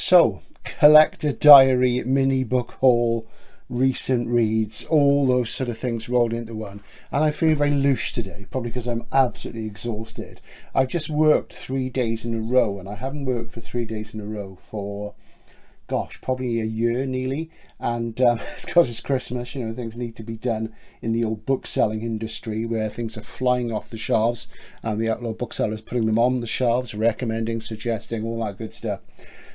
So, collector diary, mini book haul, recent reads, all those sort of things rolled into one. And I'm feeling very loose today, probably because I'm absolutely exhausted. I've just worked 3 days in a row, and I haven't worked for 3 days in a row for, gosh, probably a year nearly. And it's because it's Christmas, you know, things need to be done in the old book selling industry where things are flying off the shelves and the outlaw booksellers putting them on the shelves, recommending, suggesting, all that good stuff.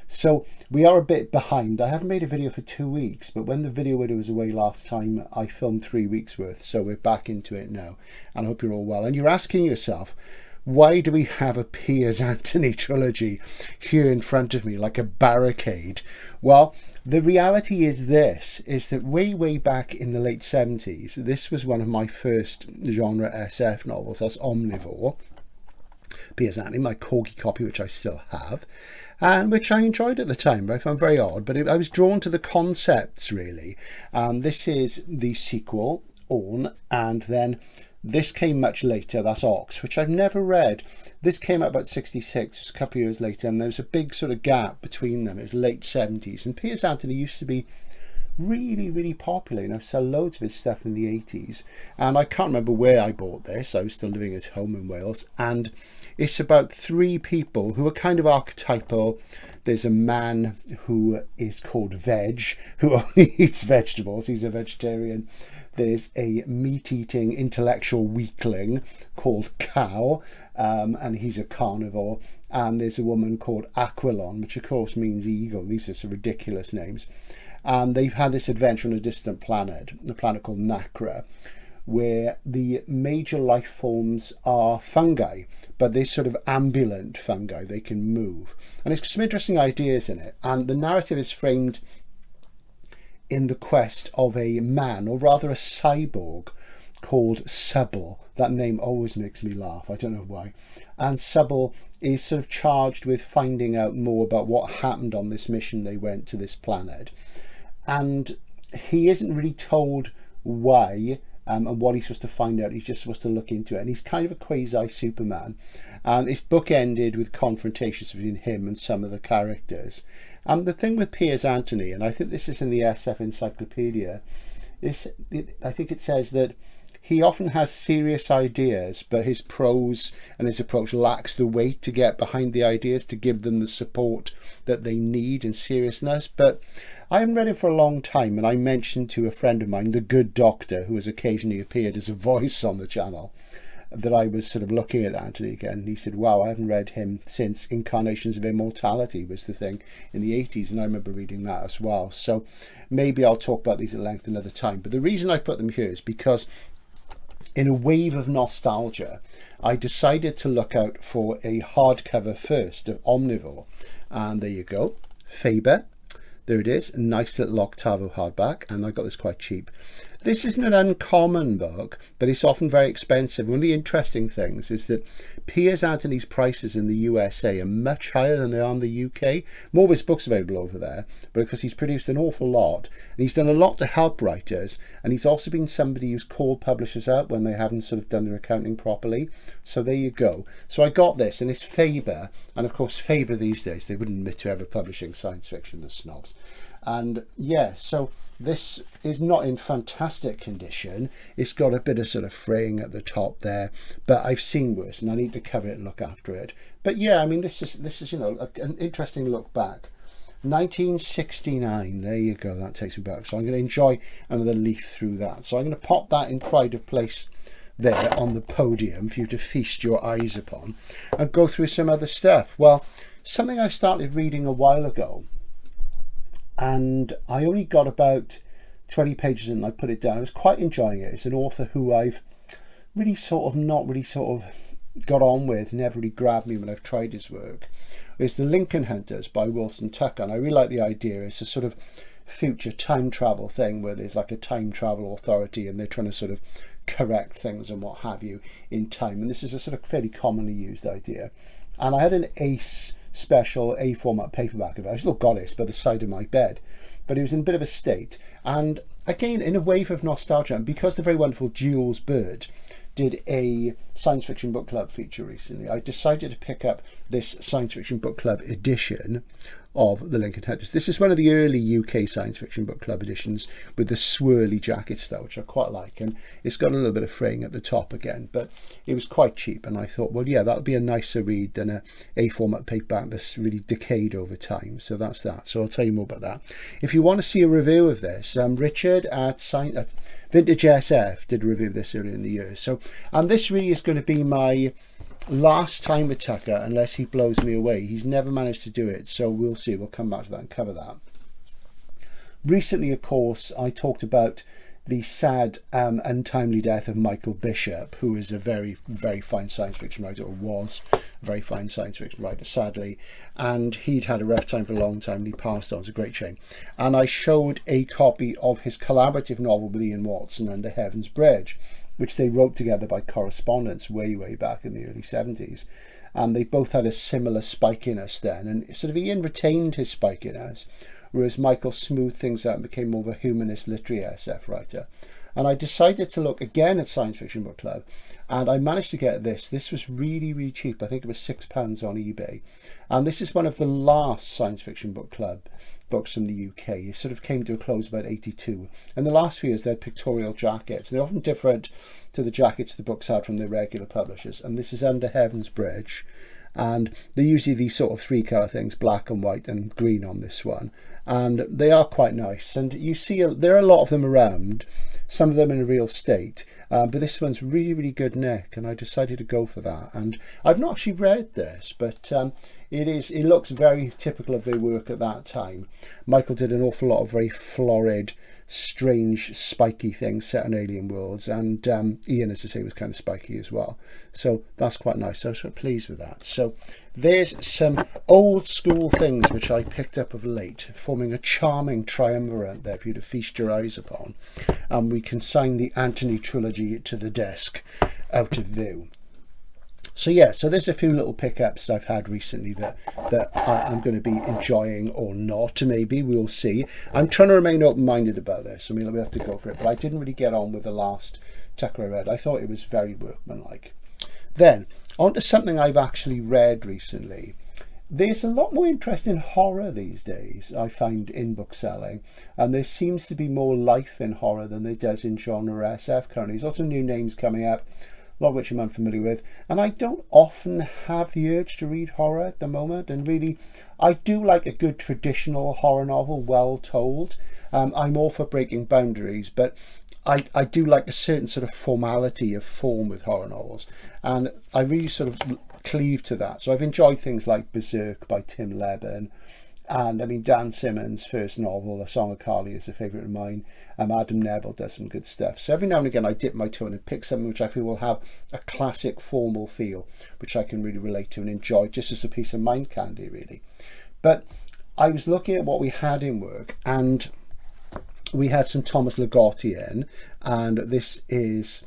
So we are a bit behind. I haven't made a video for 2 weeks, but when the video widow was away last time, I filmed 3 weeks worth. So we're back into it now, and I hope you're all well. And you're asking yourself, why do we have a Piers Anthony trilogy here in front of me like a barricade? Well, the reality is this, is that way back in the late 70s, this was one of my first genre SF novels. That's Omnivore, Piers Anthony, my corgi copy, which I still have, and which I enjoyed at the time, but I found very odd. But I was drawn to the concepts, really. This is the sequel, Orn, and then this came much later, that's Ox, which I've never read. This came out about 66, just a couple of years later, and there was a big sort of gap between them. It was late 70s, and Piers Anthony used to be really popular, you know, sell loads of his stuff in the 80s. And I can't remember where I bought this. I was still living at home in Wales, and it's about 3 people who are kind of archetypal. There's a man who is called Veg, who only eats vegetables. He's a vegetarian. There's a meat-eating intellectual weakling called Cal, and he's a carnivore. And there's a woman called Aquilon, which of course means eagle. These are some ridiculous names. And they've had this adventure on a distant planet, a planet called Nacra, where the major life forms are fungi, but they're sort of ambulant fungi. They can move. And it's some interesting ideas in it. And the narrative is framed in the quest of a man, or rather a cyborg, called Subble. That name always makes me laugh. I don't know why. And Subble is sort of charged with finding out more about what happened on this mission they went to this planet. And he isn't really told why and what he's supposed to find out. He's just supposed to look into it. And he's kind of a quasi-Superman. And it's book-ended with confrontations between him and some of the characters. And the thing with Piers Anthony, and I think this is in the SF Encyclopedia, I think it says that he often has serious ideas, but his prose and his approach lacks the weight to get behind the ideas, to give them the support that they need in seriousness. But I haven't read it for a long time, and I mentioned to a friend of mine, the Good Doctor, who has occasionally appeared as a voice on the channel, that I was sort of looking at Anthony again, and he said, wow, I haven't read him since Incarnations of Immortality was the thing in the 80s, and I remember reading that as well. So maybe I'll talk about these at length another time. But the reason I put them here is because in a wave of nostalgia, I decided to look out for a hardcover first of Omnivore. And there you go, Faber. There it is, a nice little octavo hardback, and I got this quite cheap. This isn't an uncommon book, but it's often very expensive. One of the interesting things is that Piers Anthony's prices in the USA are much higher than they are in the UK. More of his books available over there, but because he's produced an awful lot, and he's done a lot to help writers, and he's also been somebody who's called publishers out when they haven't sort of done their accounting properly. So there you go. So I got this, and it's Faber, and of course Faber these days, they wouldn't admit to ever publishing science fiction, the snobs. And yeah, so this is not in fantastic condition. It's got a bit of sort of fraying at the top there, but I've seen worse, and I need to cover it and look after it. But yeah, I mean, this is you know, an interesting look back. 1969, there you go, that takes me back. So I'm going to enjoy another leaf through that. So I'm going to pop that in pride of place there on the podium for you to feast your eyes upon, and go through some other stuff. Well, something I started reading a while ago, and I only got about 20 pages in and I put it down. I was quite enjoying it. It's an author who I've really not really got on with, never really grabbed me when I've tried his work. It's The Lincoln Hunters by Wilson Tucker, and I really like the idea. It's a sort of future time travel thing where there's like a time travel authority and they're trying to sort of correct things and what have you in time. And this is a sort of fairly commonly used idea. And I had an Ace special A format paperback of it. I still got it by the side of my bed, but it was in a bit of a state. And again, in a wave of nostalgia, and because the very wonderful Jules Bird did a Science Fiction Book Club feature recently, I decided to pick up this Science Fiction Book Club edition of the Lincoln Hunters. This is one of the early UK Science Fiction Book Club editions with the swirly jacket style, which I quite like, and it's got a little bit of fraying at the top again, but it was quite cheap, and I thought, well, yeah, that'll be a nicer read than a A-format paperback that's really decayed over time. So that's that. So I'll tell you more about that. If you want to see a review of this, Richard at Vintage SF did a review of this earlier in the year. So, and this really is going to be my last time with Tucker unless he blows me away. He's never managed to do it, so we'll see. We'll come back to that and cover that. Recently, of course, I talked about the sad untimely death of Michael Bishop, who is a very, very fine science fiction writer, or was a very fine science fiction writer, sadly, and he'd had a rough time for a long time and he passed on. It's a great shame. And I showed a copy of his collaborative novel with Ian Watson, Under Heaven's Bridge, which they wrote together by correspondence way back in the early 70s. And they both had a similar spikiness then, and sort of Ian retained his spikiness, whereas Michael smoothed things out and became more of a humanist literary SF writer. And I decided to look again at Science Fiction Book Club, and I managed to get this. This was really, really cheap. I think it was £6 on eBay. And this is one of the last Science Fiction Book Club books from the UK. It sort of came to a close about 82. And the last few years they had pictorial jackets. They're often different to the jackets the books had from their regular publishers. And this is Under Heaven's Bridge. And they're usually these sort of three colour things, black and white and green on this one. And they are quite nice. And you see there are a lot of them around, some of them in a real state. But this one's really, really good nick, and I decided to go for that. And I've not actually read this, but it looks very typical of their work at that time. Michael did an awful lot of very florid, strange, spiky things set in alien worlds, and Ian, as I say, was kind of spiky as well. So that's quite nice. So I was quite pleased with that. So there's some old school things which I picked up of late, forming a charming triumvirate there for you to feast your eyes upon. And we consign the Anthony trilogy to the desk out of view. So yeah, so there's a few little pickups I've had recently that I'm going to be enjoying or not. Maybe we'll see. I'm trying to remain open-minded about this. I mean, we'll have to go for it. But I didn't really get on with the last Tucker I read. I thought it was very workmanlike. Then on to something I've actually read recently. There's a lot more interest in horror these days, I find, in bookselling, and there seems to be more life in horror than there does in genre SF currently. There's lots of new names coming up, a lot of which I'm unfamiliar with, and I don't often have the urge to read horror at the moment. And really, I do like a good traditional horror novel, well told. I'm all for breaking boundaries, but I do like a certain sort of formality of form with horror novels, and I really sort of cleave to that. So I've enjoyed things like Berserk by Tim Lebbon, and I mean Dan Simmons' first novel, A Song of Carly, is a favourite of mine. Adam Neville does some good stuff. So every now and again I dip my toe in and pick something which I feel will have a classic formal feel, which I can really relate to and enjoy, just as a piece of mind candy really. But I was looking at what we had in work, and we had some Thomas Ligotti in, and this is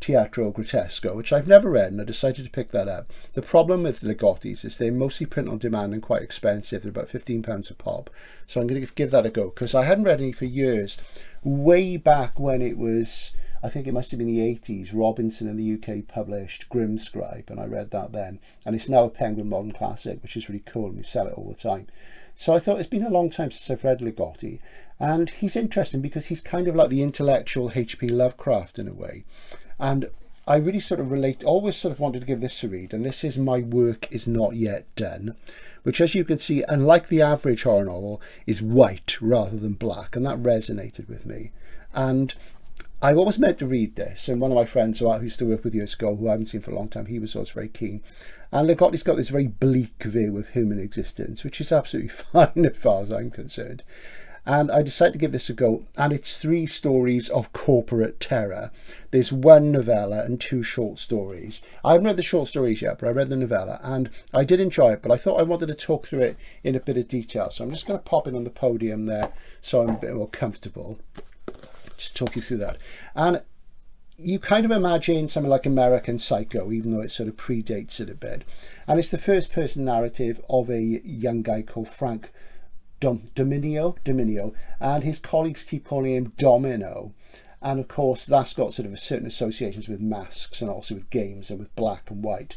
Teatro Grotesco, which I've never read, and I decided to pick that up. The problem with Ligotti's is they're mostly print on demand and quite expensive. They're about £15 a pop. So I'm going to give that a go, because I hadn't read any for years. Way back when it was, I think it must have been the 80s, Robinson in the UK published Grimscribe, and I read that then. And it's now a Penguin Modern Classic, which is really cool, and we sell it all the time. So I thought, it's been a long time since I've read Ligotti, and he's interesting because he's kind of like the intellectual H.P. Lovecraft in a way. And I really sort of always sort of wanted to give this a read, and this is My Work Is Not Yet Done, which, as you can see, unlike the average horror novel, is white rather than black, and that resonated with me. And I've always meant to read this, and one of my friends who used to work with years ago, who I haven't seen for a long time, he was always very keen. And Ligotti's got this very bleak view of human existence, which is absolutely fine as far as I'm concerned. And I decided to give this a go, and it's 3 stories of corporate terror. There's 1 novella and 2 short stories. I haven't read the short stories yet, but I read the novella, and I did enjoy it, but I thought I wanted to talk through it in a bit of detail. So I'm just going to pop in on the podium there so I'm a bit more comfortable. Just talk you through that. And you kind of imagine something like American Psycho, even though it sort of predates it a bit. And it's the first person narrative of a young guy called Frank Dominio, and his colleagues keep calling him Domino. And of course, that's got sort of a certain associations with masks and also with games and with black and white.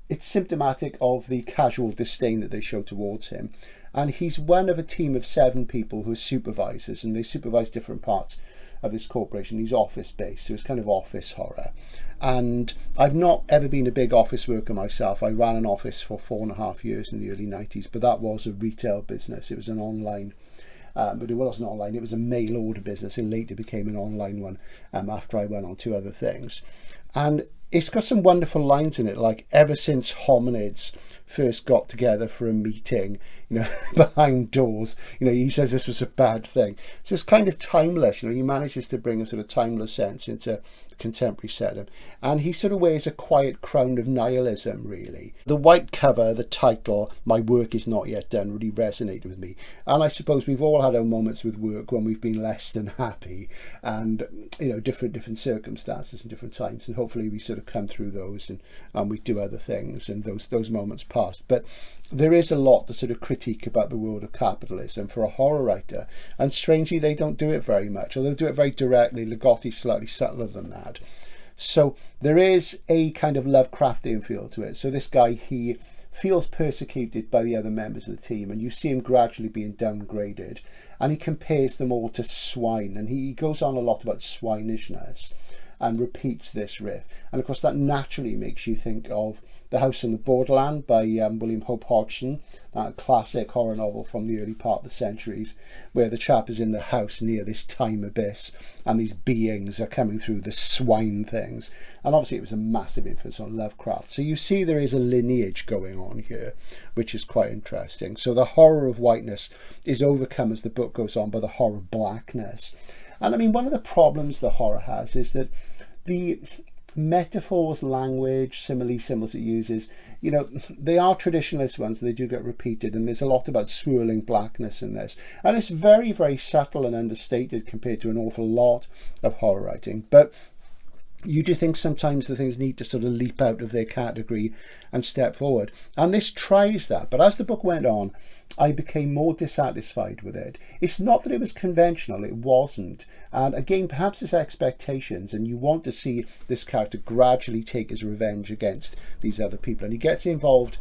It's symptomatic of the casual disdain that they show towards him. And he's one of a team of 7 people who are supervisors, and they supervise different parts of this corporation. He's office based, so it's kind of office horror. And I've not ever been a big office worker myself. I ran an office for 4.5 years in the early 90s, but that was a retail business. It was an online, but it wasn't online, it was a mail order business. It later became an online one after I went on to other things. And it's got some wonderful lines in it, like, ever since hominids first got together for a meeting, behind doors, he says this was a bad thing. So it's kind of timeless, he manages to bring a sort of timeless sense into the contemporary setting. And he sort of wears a quiet crown of nihilism, really. The white cover, the title, My Work Is Not Yet Done, really resonated with me. And I suppose we've all had our moments with work when we've been less than happy, and, different circumstances and different times. And hopefully we sort of come through those and we do other things and those moments pass. But there is a lot to sort of critique about the world of capitalism for a horror writer, and strangely they don't do it very much, although they do it very directly. Ligotti's slightly subtler than that. So there is a kind of Lovecraftian feel to it. So this guy, he feels persecuted by the other members of the team, and you see him gradually being downgraded, and he compares them all to swine, and he goes on a lot about swinishness and repeats this riff. And of course that naturally makes you think of The House on the Borderland by William Hope Hodgson, that classic horror novel from the early part of the centuries, where the chap is in the house near this time abyss and these beings are coming through, the swine things. And obviously it was a massive influence on Lovecraft. So you see there is a lineage going on here, which is quite interesting. So the horror of whiteness is overcome as the book goes on by the horror of blackness. And I mean, one of the problems the horror has is that the metaphors, language, simile, symbols it uses, they are traditionalist ones. They do get repeated, and there's a lot about swirling blackness in this. And it's very, very subtle and understated compared to an awful lot of horror writing. But you do think sometimes the things need to sort of leap out of their category and step forward. And this tries that. But as the book went on, I became more dissatisfied with it. It's not that it was conventional, it wasn't. And again, perhaps it's expectations, and you want to see this character gradually take his revenge against these other people. And he gets involved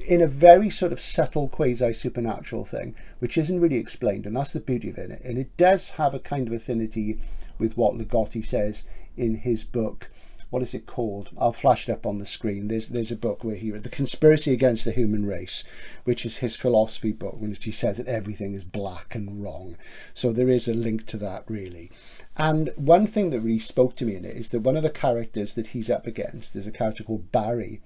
in a very sort of subtle quasi-supernatural thing, which isn't really explained, and that's the beauty of it. And it does have a kind of affinity with what Ligotti says in his book. What is it called? I'll flash it up on the screen. There's a book where The Conspiracy Against the Human Race, which is his philosophy book, in which he says that everything is black and wrong. So there is a link to that, really. And one thing that really spoke to me in it is that one of the characters that he's up against is a character called Barry,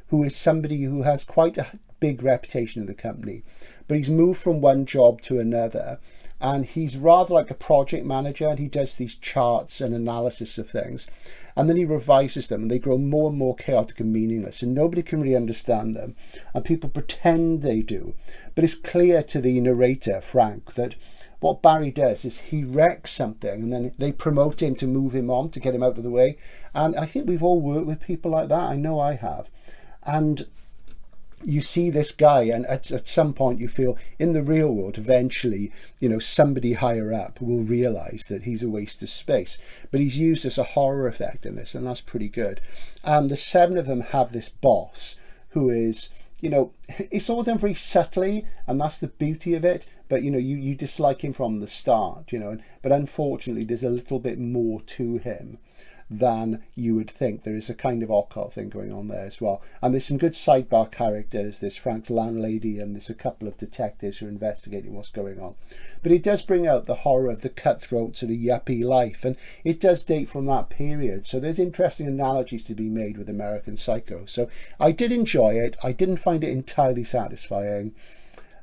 who is somebody who has quite a big reputation in the company, but he's moved from one job to another, and he's rather like a project manager, and he does these charts and analysis of things, and then he revises them, and they grow more and more chaotic and meaningless, and nobody can really understand them, and people pretend they do. But it's clear to the narrator, Frank, that what Barry does is he wrecks something, and then they promote him to move him on, to get him out of the way. And I think we've all worked with people like that. I know I have. And you see this guy, and at some point you feel in the real world, eventually, somebody higher up will realize that he's a waste of space. But he's used as a horror effect in this, and that's pretty good. The 7 of them have this boss who is, it's all done very subtly, and that's the beauty of it. But, you dislike him from the start, but unfortunately there's a little bit more to him than you would think. There is a kind of occult thing going on there as well. And there's some good sidebar characters. There's Frank's landlady, and there's a couple of detectives who are investigating what's going on. But it does bring out the horror of the cutthroat sort of yuppie life, and it does date from that period. So there's interesting analogies to be made with American Psycho. So I did enjoy it. I didn't find it entirely satisfying.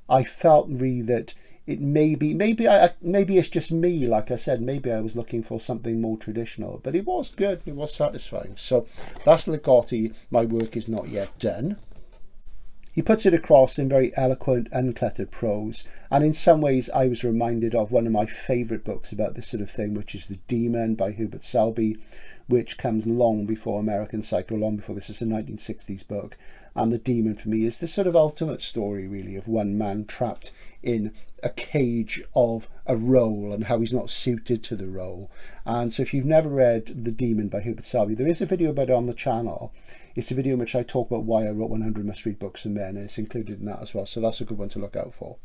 I felt really that it maybe it's just me, like I said, maybe I was looking for something more traditional, but it was good, it was satisfying. So that's Ligotti, My Work Is Not Yet Done. He puts it across in very eloquent, uncluttered prose, and in some ways I was reminded of one of my favourite books about this sort of thing, which is The Demon by Hubert Selby, which comes long before American Psycho, long before this. Is a 1960s book and the demon for me is the sort of ultimate story really of one man trapped in a cage of a role and how he's not suited to the role. And so if you've never read The Demon by Hubert Selby, there is a video about it on the channel. It's a video in which I talk about why I wrote 100 must-read books for men, and it's included in that as well, so that's a good one to look out for.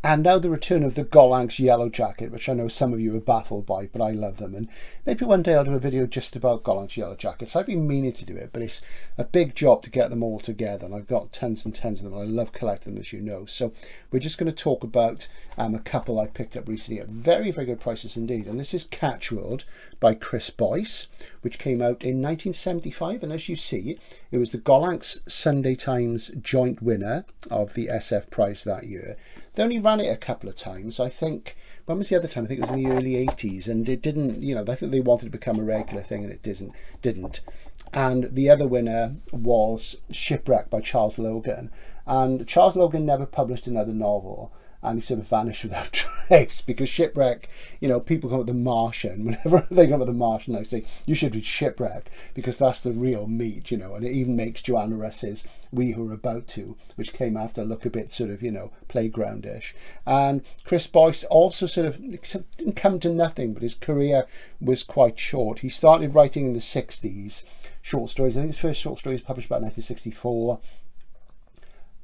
And now the return of the Gollancz Yellow Jacket, which I know some of you are baffled by, but I love them. And maybe one day I'll do a video just about Gollancz Yellow Jackets. I've been meaning to do it, but it's a big job to get them all together. And I've got tons and tons of them. And I love collecting them, as you know. So we're just going to talk about a couple I picked up recently at very, very good prices indeed. And this is Catchworld by Chris Boyce, which came out in 1975. And as you see, it was the Gollancz Sunday Times joint winner of the SF prize that year. They only ran it a couple of times. I think, when was the other time? I think it was in the early 80s, and it didn't, you know, I think they wanted to become a regular thing and it didn't. And the other winner was Shipwreck by Charles Logan. And Charles Logan never published another novel, and he sort of vanished without trace, because Shipwreck, you know, people come up with The Martian. Whenever they come up with The Martian, I say, you should read Shipwreck, because that's the real meat, you know. And it even makes Joanna Russ's We Who Are About To, which came after, look a bit sort of, you know, playgroundish. And Chris Boyce also sort of didn't come to nothing, but his career was quite short. He started writing in the 60s, short stories. I think his first short story was published about 1964.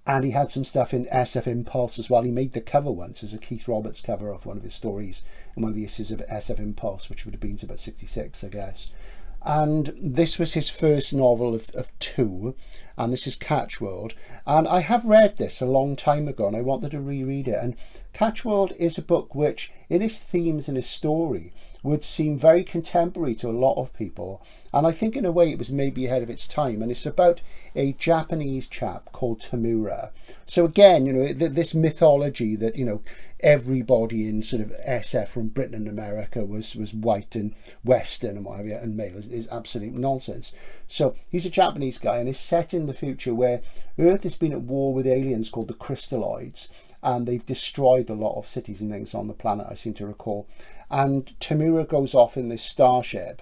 And he had some stuff in SF Impulse as well. He made the cover once as a Keith Roberts cover of one of his stories in one of the issues of SF Impulse, which would have been about 66, I guess. And this was his first novel of two, and this is Catchworld. And I have read this a long time ago, and I wanted to reread it. And Catchworld is a book which, in its themes and its story, would seem very contemporary to a lot of people. And I think in a way it was maybe ahead of its time. And it's about a Japanese chap called Tamura. So again, you know, this mythology that, you know, everybody in sort of SF from Britain and America was white and Western and what have you, and male is absolute nonsense. So he's a Japanese guy, and it's set in the future where Earth has been at war with aliens called the Crystalloids, and they've destroyed a lot of cities and things on the planet, I seem to recall. And Tamura goes off in this starship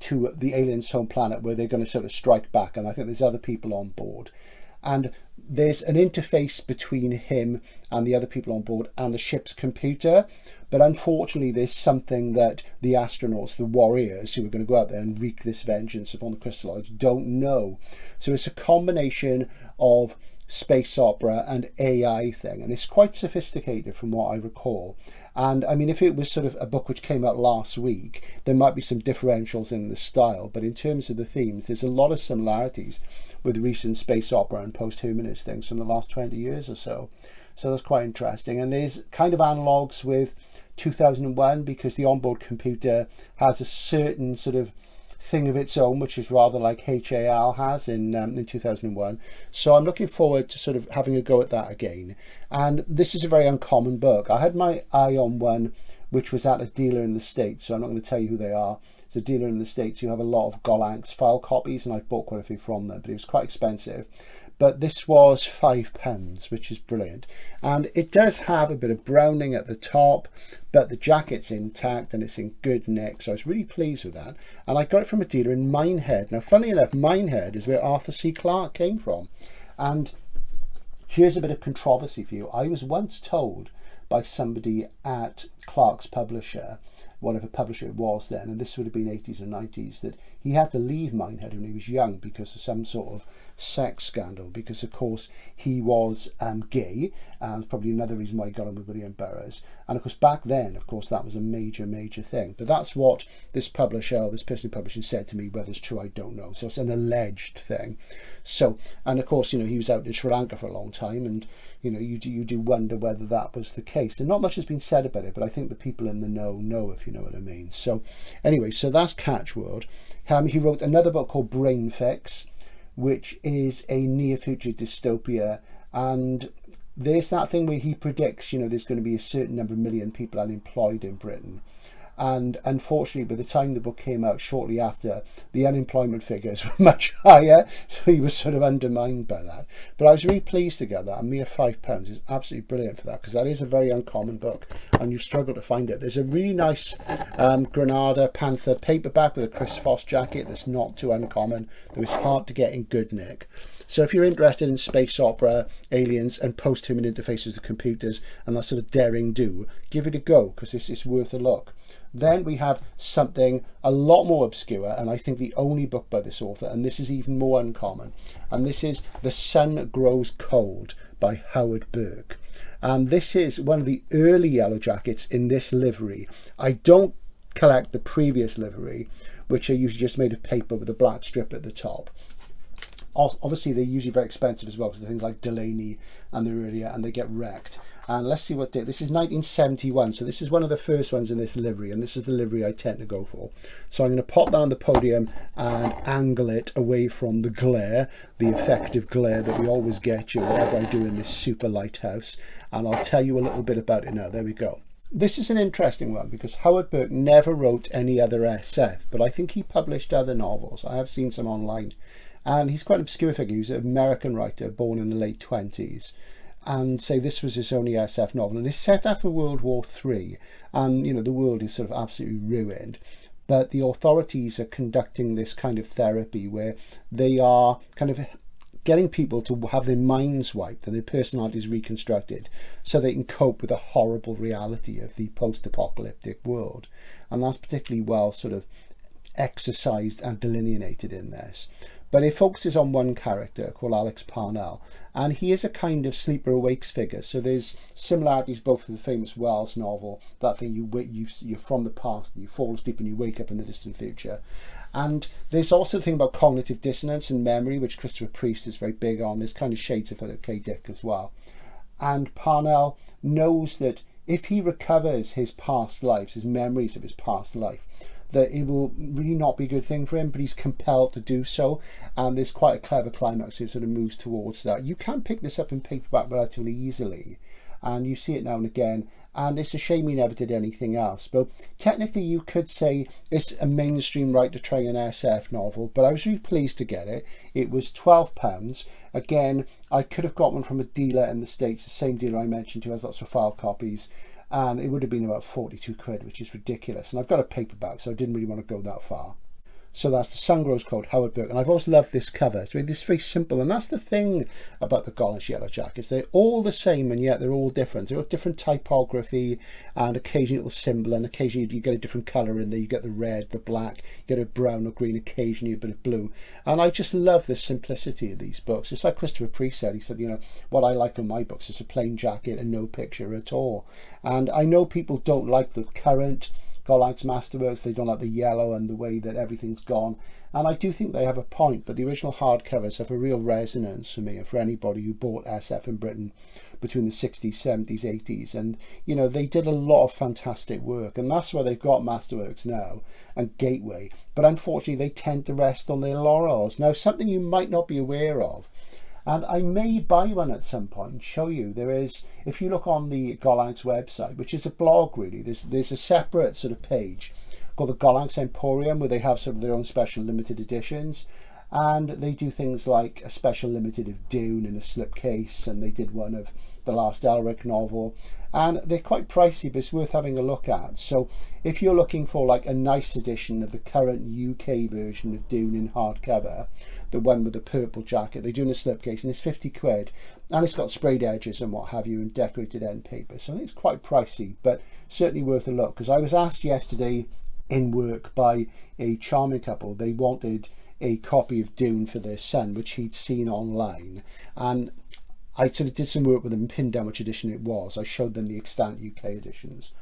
to the aliens' home planet, where they're going to sort of strike back, and I think there's other people on board. And there's an interface between him and the other people on board and the ship's computer. But unfortunately, there's something that the astronauts, the warriors who are going to go out there and wreak this vengeance upon the Crystalloids, don't know. So it's a combination of space opera and AI thing. And it's quite sophisticated from what I recall. And I mean, if it was sort of a book which came out last week, there might be some differentials in the style. But in terms of the themes, there's a lot of similarities with recent space opera and post-humanist things from the last 20 years or so. So that's quite interesting. And there's kind of analogues with 2001, because the onboard computer has a certain sort of thing of its own, which is rather like HAL has in 2001. So I'm looking forward to sort of having a go at that again. And this is a very uncommon book. I had my eye on one which was at a dealer in the States, so I'm not going to tell you who they are. It's a dealer in the States who have a lot of Gollancz file copies, and I've bought quite a few from them, but it was quite expensive. But this was £5, which is brilliant. And it does have a bit of browning at the top, but the jacket's intact and it's in good nick. So I was really pleased with that. And I got it from a dealer in Minehead. Now, funnily enough, Minehead is where Arthur C. Clarke came from. And here's a bit of controversy for you. I was once told by somebody at Clarke's publisher, whatever publisher it was then, and this would have been 80s and 90s, that he had to leave Minehead when he was young because of some sort of sex scandal, because of course he was gay, and probably another reason why he got on with William Burroughs. And of course back then, of course, that was a major thing. But that's what this publisher, or this person who published it, said to me. Whether it's true, I don't know. So it's an alleged thing. So, and of course, you know, he was out in Sri Lanka for a long time, and you know, you do wonder whether that was the case. And not much has been said about it, but I think the people in the know, if you know what I mean. So anyway, so that's Catchworld. He wrote another book called Brain Fix, which is a near-future dystopia, and there's that thing where he predicts, you know, there's going to be a certain number of million people unemployed in Britain. And unfortunately, by the time the book came out shortly after, the unemployment figures were much higher, so he was sort of undermined by that. But I was really pleased to get that. A mere £5 is absolutely brilliant for that, because that is a very uncommon book, and you struggle to find it. There's a really nice Granada Panther paperback with a Chris Foss jacket that's not too uncommon, though it's hard to get in good nick. So if you're interested in space opera, aliens and post-human interfaces with computers and that sort of daring do, give it a go, because it's worth a look. Then we have something a lot more obscure, and I think the only book by this author, and this is even more uncommon, and this is The Sun Grows Cold by Howard Burke. And this is one of the early Yellow Jackets in this livery. I don't collect the previous livery, which are usually just made of paper with a black strip at the top. Obviously they're usually very expensive as well, because they're things like Delaney and they're earlier, and they get wrecked. And let's see what date. This is 1971, so this is one of the first ones in this livery, and this is the livery I tend to go for. So I'm going to pop that on the podium and angle it away from the glare, the effective glare that we always get you whatever I do in this super lighthouse, and I'll tell you a little bit about it now. There we go. This is an interesting one because Howard Burke never wrote any other SF, but I think he published other novels. I have seen some online, and he's quite an obscure figure. He's an American writer born in the late 20s. And say this was his only SF novel, and it's set after World War III, and you know the world is sort of absolutely ruined, but the authorities are conducting this kind of therapy where they are kind of getting people to have their minds wiped and their personalities reconstructed so they can cope with the horrible reality of the post-apocalyptic world. And that's particularly well sort of exercised and delineated in this. But it focuses on one character called Alex Parnell, and he is a kind of sleeper awakes figure. So there's similarities both with the famous Wells novel, that thing you're from the past and you fall asleep and you wake up in the distant future. And there's also the thing about cognitive dissonance and memory, which Christopher Priest is very big on. There's kind of shades of Philip K. Dick as well. And Parnell knows that if he recovers his past lives, his memories of his past life, that it will really not be a good thing for him, but he's compelled to do so. And there's quite a clever climax who sort of moves towards that. You can pick this up in paperback relatively easily, and you see it now and again, and it's a shame he never did anything else. But technically you could say it's a mainstream right to try an SF novel, but I was really pleased to get it. It was £12. Again, I could have got one from a dealer in the States, the same dealer I mentioned who has lots of file copies, and it would have been about 42 quid, which is ridiculous. And I've got a paperback, so I didn't really want to go that far. So that's The Sun Grows Cold, Howard Burke. And I've always loved this cover. It's very simple. And that's the thing about the Gollancz Yellow Jackets. They're all the same, and yet they're all different. They've got different typography and occasionally a little symbol, and occasionally you get a different colour in there. You get the red, the black, you get a brown or green, occasionally a bit of blue. And I just love the simplicity of these books. It's like Christopher Priest said. He said, you know, what I like in my books is a plain jacket and no picture at all. And I know people don't like the current Gollancz Masterworks, they don't like the yellow and the way that everything's gone, and I do think they have a point, but the original hardcovers have a real resonance for me and for anybody who bought SF in Britain between the 60s, 70s, 80s, and you know they did a lot of fantastic work, and that's why they've got Masterworks now and Gateway, but unfortunately they tend to rest on their laurels. Now, something you might not be aware of, and I may buy one at some point and show you, there is, if you look on the Gollancz website, which is a blog really, there's a separate sort of page called the Gollancz Emporium where they have sort of their own special limited editions, and they do things like a special limited of Dune in a slipcase, and they did one of the last Elric novel, and they're quite pricey, but it's worth having a look at. So if you're looking for like a nice edition of the current UK version of Dune in hardcover, the one with the purple jacket, they do in a slipcase, and it's 50 quid, and it's got sprayed edges and what have you and decorated end paper, so I think it's quite pricey, but certainly worth a look. Because I was asked yesterday in work by a charming couple, they wanted a copy of Dune for their son, which he'd seen online, and I sort of did some work with them and pinned down which edition it was. I showed them the extant UK editions,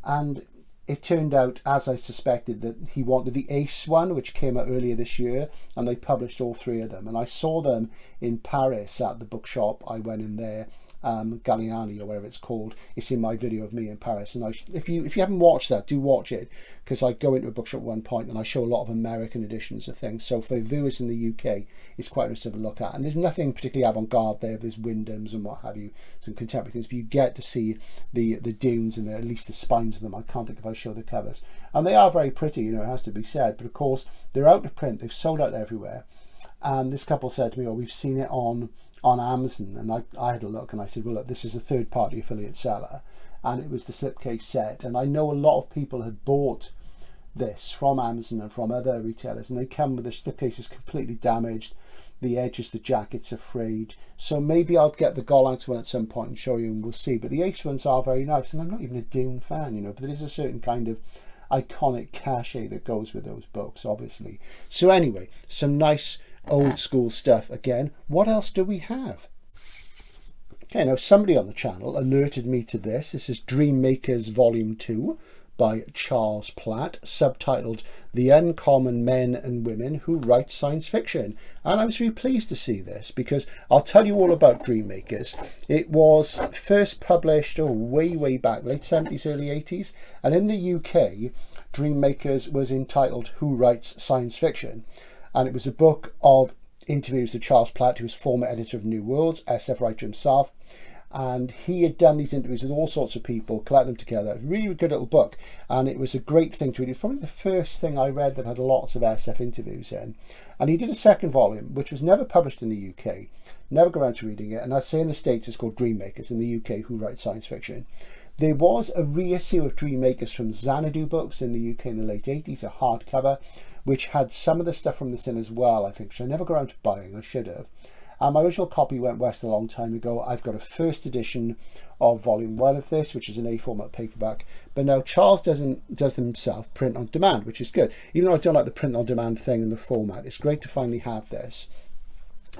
and it turned out, as I suspected, that he wanted the Ace one, which came out earlier this year, and they published all three of them. And I saw them in Paris at the bookshop. I went in there, Galliani or whatever it's called. It's in my video of me in Paris. And if you haven't watched that, do watch it, because I go into a bookshop at one point and I show a lot of American editions of things. So for viewers in the UK, it's quite interesting to look at. And there's nothing particularly avant-garde there. There's Wyndhams and what have you, some contemporary things, but you get to see the dunes and at least the spines of them. I can't think if I show the covers. And they are very pretty, you know, it has to be said. But of course, they're out of print. They've sold out everywhere. And this couple said to me, oh, we've seen it on Amazon, and I had a look and I said, well look, this is a third-party affiliate seller, and it was the slipcase set, and I know a lot of people had bought this from Amazon and from other retailers, and they come with the slipcases completely damaged, the edges, the jackets are frayed. So maybe I'll get the Gollancz one at some point and show you, and we'll see. But the Ace ones are very nice, and I'm not even a Dune fan, you know, but there is a certain kind of iconic cachet that goes with those books, obviously. So anyway, some nice old school stuff again. What else do we have? Okay, now somebody on the channel alerted me to this. This is Dream Makers Volume 2 by Charles Platt, subtitled The Uncommon Men and Women Who Write Science Fiction. And I was really pleased to see this, because I'll tell you all about Dream Makers. It was first published way back, late 70s, early 80s. And in the UK, Dream Makers was entitled Who Writes Science Fiction? And it was a book of interviews with Charles Platt, who was former editor of New Worlds, SF writer himself. And he had done these interviews with all sorts of people, collect them together. Really good little book, and it was a great thing to read. It was probably the first thing I read that had lots of SF interviews in. And he did a second volume, which was never published in the UK. Never got around to reading it. And I'd say in the States it's called Dream Makers, in the UK, Who Write Science Fiction. There was a reissue of Dream Makers from Xanadu Books in the UK in the late 80s, a hardcover, which had some of the stuff from this in as well, I think, which I never got around to buying. I should have. My original copy went west a long time ago. I've got a first edition of volume 1 of this, which is an A format paperback. But now Charles does them himself, print on demand, which is good. Even though I don't like the print on demand thing in the format, it's great to finally have this.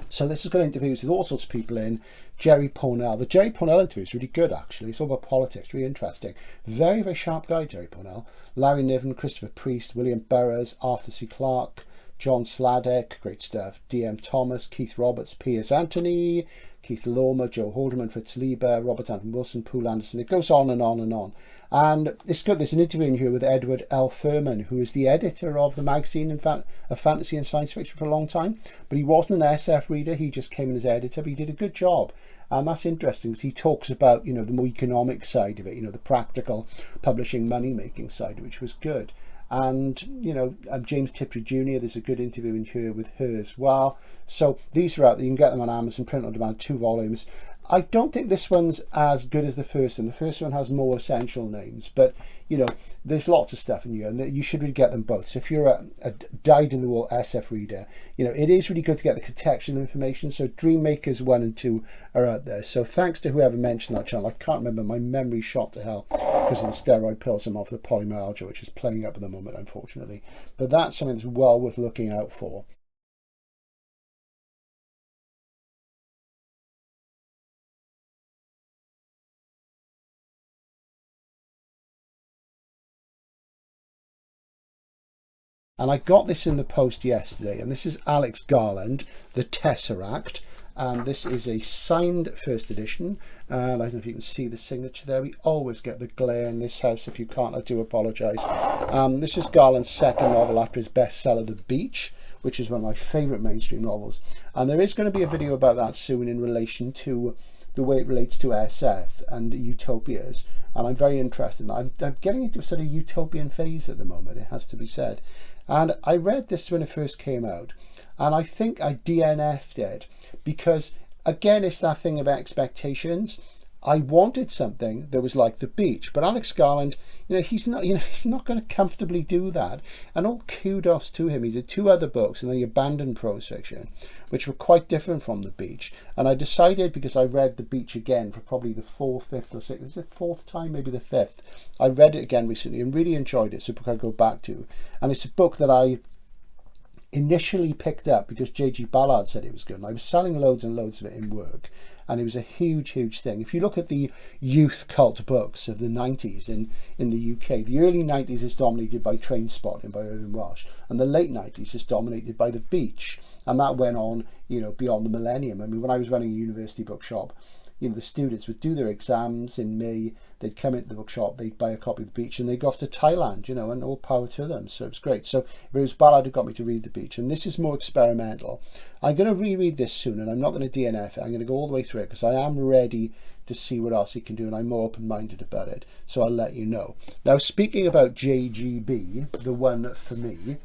So this has got interviews with all sorts of people in. Jerry Pournelle. The Jerry Pournelle interview is really good, actually. It's all about politics, really interesting. Very sharp guy, Jerry Pournelle. Larry Niven, Christopher Priest, William Burroughs, Arthur C. Clarke, John Sladek, great stuff. D.M. Thomas, Keith Roberts, Piers Anthony, Keith Lormer, Joe Haldeman, Fritz Lieber, Robert Anton Wilson, Poul Anderson. It goes on and on and on. And it's good. There's an interview in here with Edward L. Furman, who is the editor of the magazine of fantasy and science fiction for a long time. But he wasn't an SF reader. He just came in as editor, but he did a good job. And that's interesting, because he talks about, you know, the more economic side of it, you know, the practical publishing, money-making side, which was good. And, you know, James Tiptree Jr., there's a good interview in here with her as well. So these are out there. You can get them on Amazon, print on demand, 2 volumes. I don't think this one's as good as the first one. The first one has more essential names, but, you know, there's lots of stuff in here, and you should really get them both. So if you're a dyed-in-the-wool SF reader, you know, it is really good to get the contextual information. So Dream Makers 1 and 2 are out there. So thanks to whoever mentioned that channel. I can't remember. My memory's shot to hell because of the steroid pills I'm off, the polymyalgia, which is playing up at the moment, unfortunately. But that's something that's well worth looking out for. And I got this in the post yesterday, and this is Alex Garland, The Tesseract. And this is a signed first edition, and I don't know if you can see the signature there. We always get the glare in this house. If you can't, I do apologise. This is Garland's second novel after his bestseller, The Beach, which is one of my favourite mainstream novels. And there is going to be a video about that soon in relation to the way it relates to SF and utopias. And I'm very interested. I'm getting into a sort of utopian phase at the moment, it has to be said. And I read this when it first came out, and I think I DNF'd it because, again, it's that thing of expectations. I wanted something that was like The Beach, but Alex Garland, he's not going to comfortably do that. And all kudos to him. He did 2 other books, and then he abandoned prose fiction, which were quite different from The Beach. And I decided, because I read The Beach again for probably the 4th, 5th, or 6th, is it 4th time, maybe the 5th. I read it again recently and really enjoyed it. It's a book I go back to, and it's a book that I initially picked up because J.G. Ballard said it was good, and I was selling loads and loads of it in work, and it was a huge thing. If you look at the youth cult books of the 90s in the UK, the early 90s is dominated by Trainspotting by Irvine Welsh, and the late 90s is dominated by The Beach, and that went on, beyond the millennium. I mean, when I was running a university bookshop, the students would do their exams in May, they'd come into the bookshop, they'd buy a copy of The Beach, and they'd go off to Thailand, and all power to them. So it's great. So it was Ballard who got me to read The Beach, and this is more experimental. I'm going to reread this soon, and I'm not going to DNF it. I'm going to go all the way through it because I am ready to see what else he can do, and I'm more open-minded about it. So I'll let you know. Now, speaking about JGB, the one for me,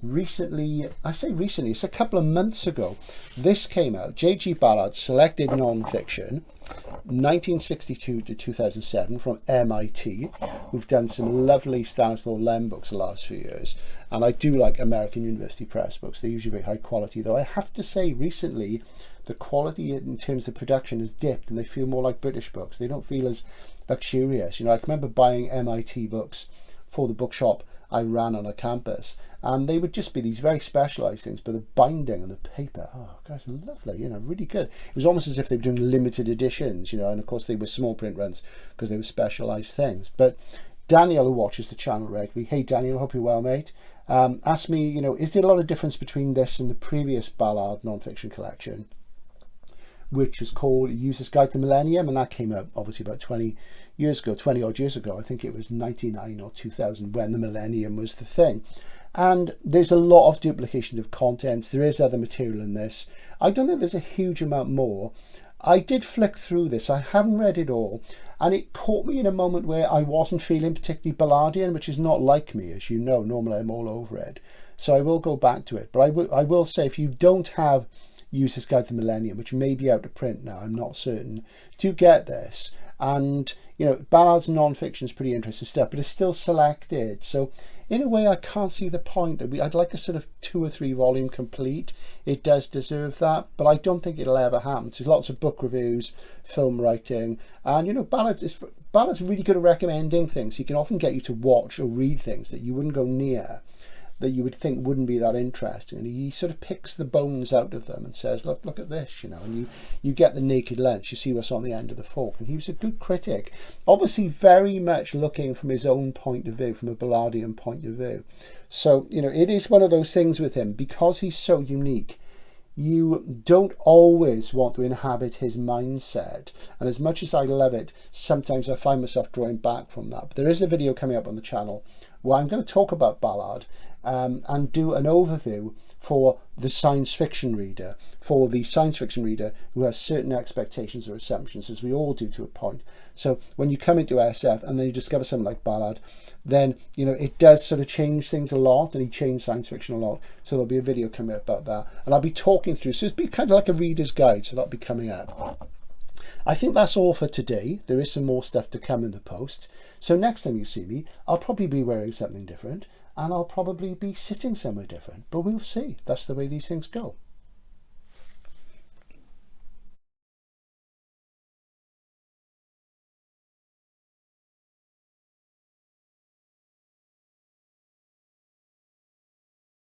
recently, I say recently, it's a couple of months ago, this came out, J.G. Ballard's Selected Non-Fiction, 1962 to 2007, from MIT, who've done some lovely Stanislaw Lem books the last few years. And I do like American University Press books. They're usually very high quality, though I have to say recently the quality in terms of production has dipped and they feel more like British books. They don't feel as luxurious. You know, I can remember buying MIT books for the bookshop I ran on a campus, and they would just be these very specialized things, but the binding and the paper, oh gosh, lovely, you know, really good. It was almost as if they were doing limited editions, you know, and of course they were small print runs because they were specialized things. But Daniel, who watches the channel regularly, hey Daniel, hope you're well, mate, asked me, you know, is there a lot of difference between this and the previous Ballard non-fiction collection, which was called User's Guide to Millennium, and that came out obviously about 20 odd years ago. I think it was 99 or 2000 when the millennium was the thing. And there's a lot of duplication of contents. There is other material in this. I don't think there's a huge amount more. I did flick through this. I haven't read it all, and it caught me in a moment where I wasn't feeling particularly Ballardian, which is not like me, as you know. Normally I'm all over it, so I will go back to it. But I will say, if you don't have User's Guide to Millennium, which may be out of print now, I'm not certain, do get this. And you know, Ballard's non-fiction is pretty interesting stuff, but it's still selected. So in a way, I can't see the point. I'd like a sort of 2 or 3 volume complete. It does deserve that, but I don't think it'll ever happen. There's lots of book reviews, film writing, and you know, Ballard's really good at recommending things. He can often get you to watch or read things that you wouldn't go near, that you would think wouldn't be that interesting, and he sort of picks the bones out of them and says, look at this, you know, and you get the naked lunch, you see what's on the end of the fork. And he was a good critic, obviously very much looking from his own point of view, from a Ballardian point of view. So you know, it is one of those things with him, because he's so unique, you don't always want to inhabit his mindset, and as much as I love it, sometimes I find myself drawing back from that. But there is a video coming up on the channel where I'm going to talk about Ballard and do an overview for the science fiction reader, who has certain expectations or assumptions, as we all do to a point. So when you come into SF and then you discover something like Ballard, then you know, it does sort of change things a lot, and he changed science fiction a lot. So there'll be a video coming up about that, and I'll be talking through, so it'll be kind of like a reader's guide, so that'll be coming up. I think that's all for today. There is some more stuff to come in the post. So next time you see me, I'll probably be wearing something different, and I'll probably be sitting somewhere different, but we'll see. That's the way these things go.